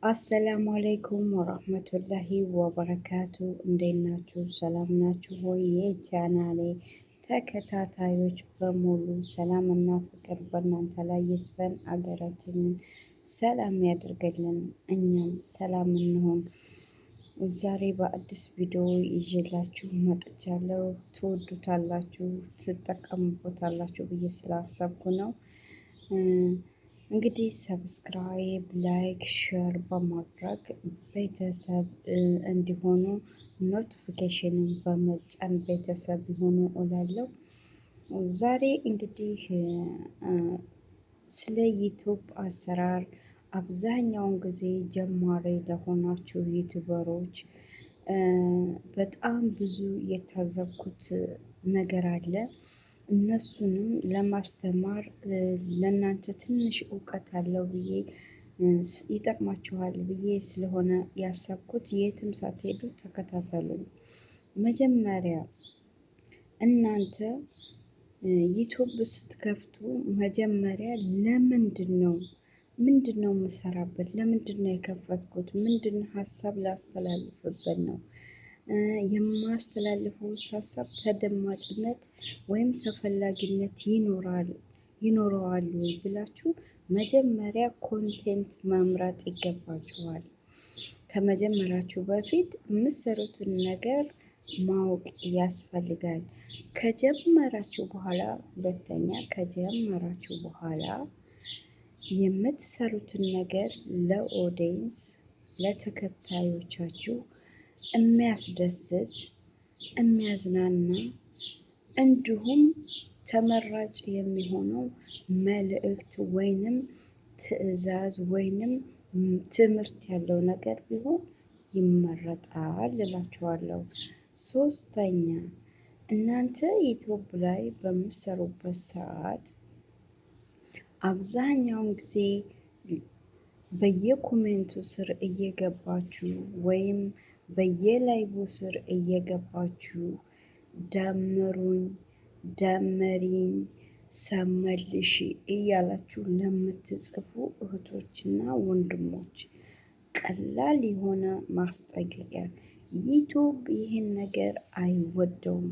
አሰላሙ አለይኩም ወራህመቱላሂ ወበረካቱ። እንዴት ናችሁ? ሰላም ናችሁ ሆይ? የቻናሌ ተከታታዮች በሙሉ ሰላም እና ፍቅር በእናንተ ላይ ይስፈን። አገራችንን ሰላም ያደርገልን፣ እኛም ሰላም እንሆን። ዛሬ በአዲስ ቪዲዮ ይዤላችሁ መጥቻለሁ። ትወዱታላችሁ፣ ትጠቀሙበታላችሁ ብዬ ስላሰብኩ ነው። እንግዲህ ሰብስክራይብ፣ ላይክ፣ ሼር በማድረግ ቤተሰብ እንዲሆኑ ኖቲፊኬሽንን በመጫን ቤተሰብ ይሆኑ እላለሁ። ዛሬ እንግዲህ ስለ ዩቱብ አሰራር አብዛኛውን ጊዜ ጀማሪ ለሆናችሁ ዩቱበሮች በጣም ብዙ የታዘብኩት ነገር አለ። እነሱንም ለማስተማር ለእናንተ ትንሽ እውቀት አለው ብዬ ይጠቅማችኋል ብዬ ስለሆነ ያሰብኩት የትም ሳትሄዱ ተከታተሉኝ። መጀመሪያ እናንተ ዩቱብ ስትከፍቱ መጀመሪያ ምንድን ነው የምሰራበት? ለምንድን ነው የከፈትኩት? ምንድን ሀሳብ ላስተላልፍበት ነው? የማስተላልፈው ሀሳብ ተደማጭነት ወይም ተፈላጊነት ይኖረዋል ወይ ብላችሁ መጀመሪያ ኮንቴንት መምረጥ ይገባችኋል። ከመጀመራችሁ በፊት የምትሰሩትን ነገር ማወቅ ያስፈልጋል። ከጀመራችሁ በኋላ ከጀመራችሁ በኋላ የምትሰሩትን ነገር ለኦዲየንስ ለተከታዮቻችሁ የሚያስደስት የሚያዝናና እንዲሁም ተመራጭ የሚሆነው መልእክት ወይንም ትዕዛዝ ወይንም ትምህርት ያለው ነገር ቢሆን ይመረጣል እላችኋለሁ። ሶስተኛ እናንተ ዩቱብ ላይ በምትሰሩበት ሰዓት አብዛኛውን ጊዜ በየኮሜንቱ ስር እየገባችሁ ወይም በየላይቡ ስር እየገባችሁ ደምሩኝ፣ ደመሪኝ፣ ሰመልሽ እያላችሁ ለምትጽፉ እህቶችና ወንድሞች ቀላል የሆነ ማስጠንቀቂያ፣ ዩቱብ ይህን ነገር አይወደውም።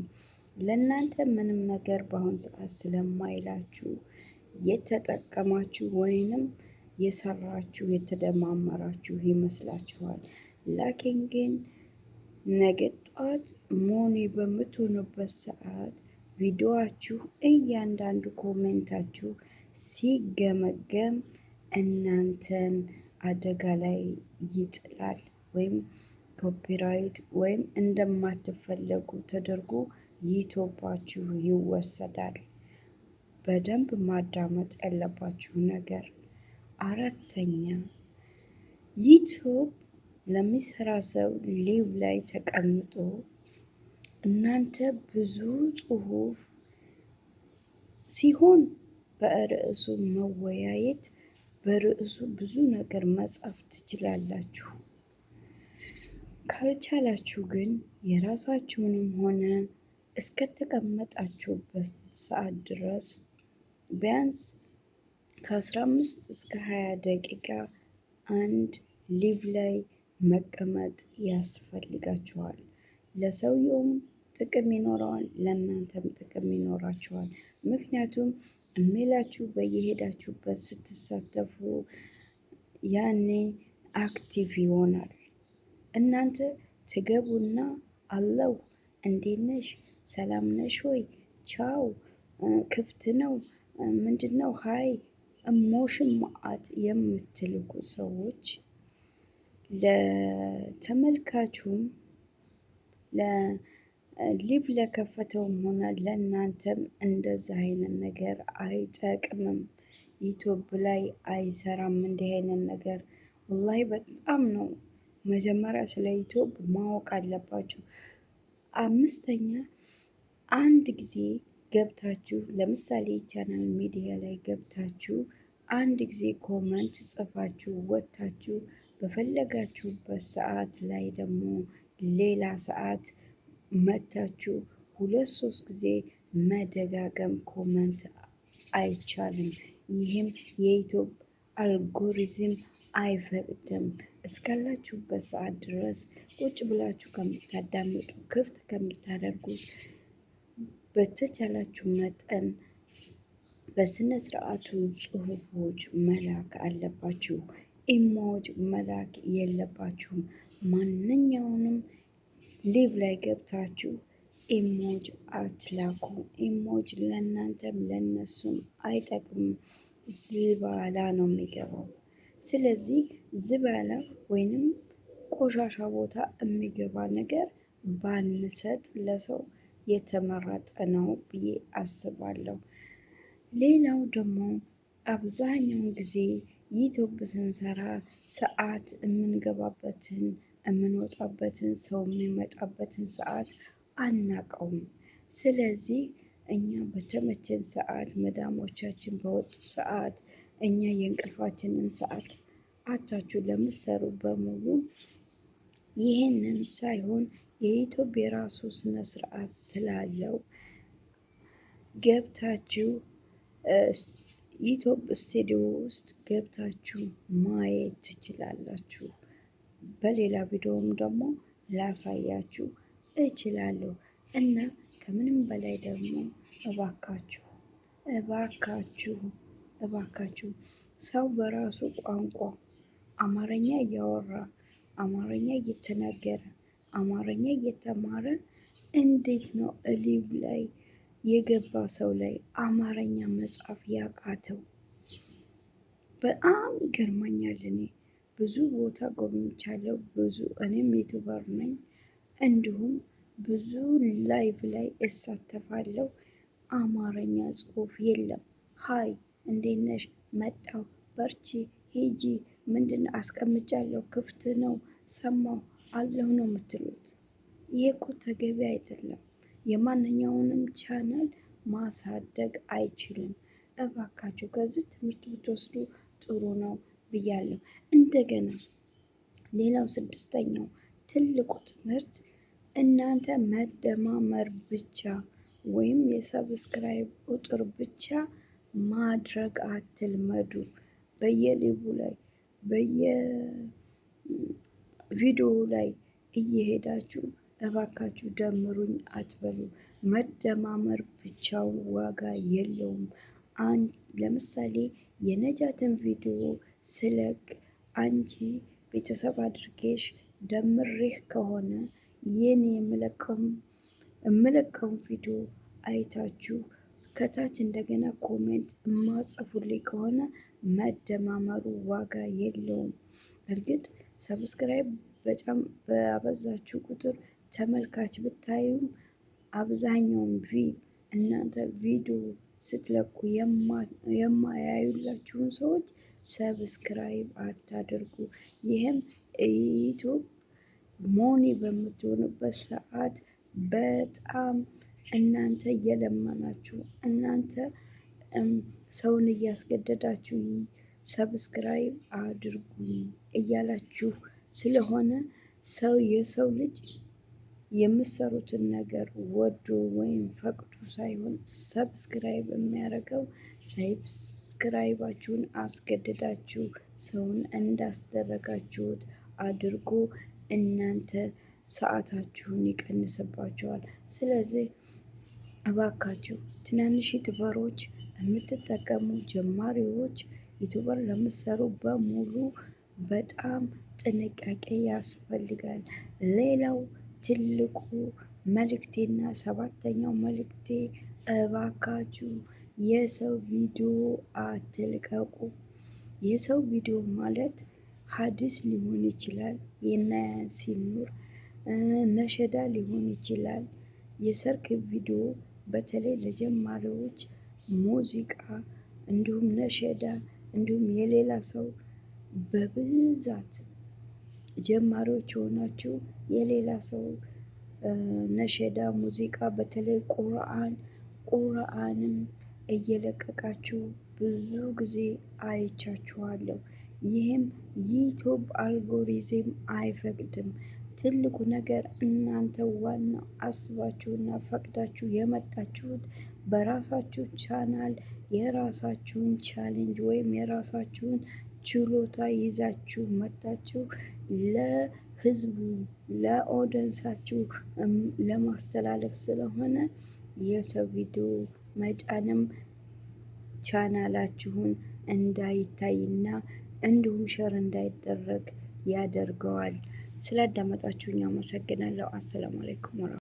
ለእናንተ ምንም ነገር በአሁኑ ሰዓት ስለማይላችሁ የተጠቀማችሁ ወይንም የሰራችሁ የተደማመራችሁ ይመስላችኋል። ላኪን ግን ነገ ጧት ሞኒ በምትሆኑበት ሰዓት ቪዲዮአችሁ እያንዳንዱ ኮሜንታችሁ ሲገመገም እናንተን አደጋ ላይ ይጥላል። ወይም ኮፒራይት ወይም እንደማትፈለጉ ተደርጎ ዩቱባችሁ ይወሰዳል። በደንብ ማዳመጥ ያለባችሁ ነገር። አራተኛ ዩቱብ ለሚሰራ ሰው ሊቭ ላይ ተቀምጦ እናንተ ብዙ ጽሁፍ ሲሆን በርዕሱ መወያየት፣ በርዕሱ ብዙ ነገር መጻፍ ትችላላችሁ። ካልቻላችሁ ግን የራሳችሁንም ሆነ እስከተቀመጣችሁበት ሰዓት ድረስ ቢያንስ ከ15 እስከ 20 ደቂቃ አንድ ሊቭ ላይ መቀመጥ ያስፈልጋችኋል። ለሰውየውም ጥቅም ይኖረዋል፣ ለእናንተም ጥቅም ይኖራችኋል። ምክንያቱም ኢሜላችሁ በየሄዳችሁበት ስትሳተፉ ያኔ አክቲቭ ይሆናል። እናንተ ትገቡና አለው እንዴት ነሽ፣ ሰላም ነሽ ወይ፣ ቻው፣ ክፍት ነው፣ ምንድን ነው፣ ሀይ እሞሽን ማአት የምትልኩ ሰዎች ለተመልካቹም ሊቭ ለከፈተውም ሆነ ለእናንተም እንደዛ አይነት ነገር አይጠቅምም። ዩቱብ ላይ አይሰራም እንዲህ አይነት ነገር። ወላሂ በጣም ነው መጀመሪያ ስለ ዩቱብ ማወቅ አለባችሁ። አምስተኛ አንድ ጊዜ ገብታችሁ ለምሳሌ ቻናል ሚዲያ ላይ ገብታችሁ አንድ ጊዜ ኮመንት ጽፋችሁ ወጥታችሁ በፈለጋችሁበት ሰዓት ላይ ደግሞ ሌላ ሰዓት መታችሁ 2-3 ጊዜ መደጋገም ኮመንት አይቻልም። ይህም የዩቱብ አልጎሪዝም አይፈቅድም። እስካላችሁበት ሰዓት ድረስ ቁጭ ብላችሁ ከምታዳምጡ ክፍት ከምታደርጉት በተቻላችሁ መጠን በስነ ስርዓቱ ጽሁፎች መላክ አለባችሁ። ኢሞጅ መላክ የለባችሁም። ማንኛውንም ሊቭ ላይ ገብታችሁ ኢሞጅ አትላኩ። ኢሞጅ ለእናንተም ለነሱም አይጠቅምም። ዝባላ ነው የሚገባው። ስለዚህ ዝባላ ወይንም ቆሻሻ ቦታ የሚገባ ነገር ባንሰጥ ለሰው የተመረጠ ነው ብዬ አስባለሁ። ሌላው ደግሞ አብዛኛውን ጊዜ ዩቲዩብ ስንሰራ ሰዓት የምንገባበትን የምንወጣበትን ሰው የሚመጣበትን ሰዓት አናቀውም። ስለዚህ እኛ በተመቸን ሰዓት መዳሞቻችን በወጡ ሰዓት እኛ የእንቅልፋችንን ሰዓት አታችሁ ለምትሰሩ በሙሉ ይህንን ሳይሆን የዩቲዩብ የራሱ ስነ ስርዓት ስላለው ገብታችሁ ዩቲዩብ ስቱዲዮ ውስጥ ገብታችሁ ማየት ትችላላችሁ። በሌላ ቪዲዮም ደግሞ ላሳያችሁ እችላለሁ እና ከምንም በላይ ደግሞ እባካችሁ እባካችሁ እባካችሁ ሰው በራሱ ቋንቋ አማርኛ እያወራ አማርኛ እየተናገረ አማርኛ እየተማረ እንዴት ነው ሊቭ ላይ የገባ ሰው ላይ አማርኛ መጻፍ ያቃተው? በጣም ይገርመኛል። እኔ ብዙ ቦታ ጎብኝቻለሁ። እኔም ዩቱበር ነኝ፣ እንዲሁም ብዙ ላይቭ ላይ እሳተፋለሁ። አማርኛ ጽሁፍ የለም። ሀይ እንዴት ነሽ? መጣው፣ በርቺ፣ ሂጂ፣ ምንድን አስቀምጫለሁ፣ ክፍት ነው፣ ሰማው አለሁ ነው የምትሉት። ይሄ እኮ ተገቢ አይደለም። የማንኛውንም ቻናል ማሳደግ አይችልም። እባካችሁ ከዚህ ትምህርት ብትወስዱ ጥሩ ነው ብያለሁ። እንደገና ሌላው ስድስተኛው ትልቁ ትምህርት እናንተ መደማመር ብቻ ወይም የሰብስክራይብ ቁጥር ብቻ ማድረግ አትልመዱ። በየሊቡ ላይ በየቪዲዮ ላይ እየሄዳችሁ እባካችሁ ደምሩኝ አትበሉ። መደማመር ብቻውን ዋጋ የለውም። ለምሳሌ የነጃትን ቪዲዮ ስለቅ አንቺ ቤተሰብ አድርጌሽ ደምሬህ ከሆነ የኔ የምለቀውን ቪዲዮ አይታችሁ ከታች እንደገና ኮሜንት የማጽፉልኝ ከሆነ መደማመሩ ዋጋ የለውም። እርግጥ ሰብስክራይብ በአበዛችሁ ቁጥር ተመልካች ብታዩም አብዛኛውን እናንተ ቪዲዮ ስትለቁ የማያዩላችሁን ሰዎች ሰብስክራይብ አታድርጉ። ይህም ዩቲዩብ ሞኒ በምትሆኑበት ሰዓት በጣም እናንተ እየለመናችሁ እናንተ ሰውን እያስገደዳችሁ ሰብስክራይብ አድርጉ እያላችሁ ስለሆነ የሰው ልጅ የምሰሩትን ነገር ወዶ ወይም ፈቅዶ ሳይሆን ሰብስክራይብ የሚያደርገው ሰብስክራይባችሁን አስገድዳችሁ ሰውን እንዳስደረጋችሁት አድርጎ እናንተ ሰዓታችሁን ይቀንስባችኋል። ስለዚህ እባካችሁ ትናንሽ ዩቱበሮች የምትጠቀሙ ጀማሪዎች ዩቱበር ለምትሰሩ በሙሉ በጣም ጥንቃቄ ያስፈልጋል። ሌላው ትልቁ መልእክቴና ሰባተኛው መልእክቴ እባካችሁ የሰው ቪዲዮ አትልቀቁ። የሰው ቪዲዮ ማለት ሀዲስ ሊሆን ይችላል፣ የነ ያሲን ኑር ነሸዳ ሊሆን ይችላል። የሰርግ ቪዲዮ በተለይ ለጀማሪዎች ሙዚቃ እንዲሁም ነሸዳ እንዲሁም የሌላ ሰው በብዛት ጀማሪዎች የሆናችሁ የሌላ ሰው ነሸዳ ሙዚቃ በተለይ ቁርአንም እየለቀቃችሁ ብዙ ጊዜ አይቻችኋለሁ። ይህም ዩቲዩብ አልጎሪዝም አይፈቅድም። ትልቁ ነገር እናንተ ዋናው አስባችሁና ፈቅዳችሁ የመጣችሁት በራሳችሁ ቻናል የራሳችሁን ቻሌንጅ ወይም የራሳችሁን ችሎታ ይዛችሁ መታችሁ ለህዝቡ ለኦዲየንሳችሁ ለማስተላለፍ ስለሆነ የሰው ቪዲዮ መጫንም ቻናላችሁን እንዳይታይና እንዲሁም ሸር እንዳይደረግ ያደርገዋል። ስላዳመጣችሁኝ አመሰግናለሁ። አሰላሙ አለይኩም።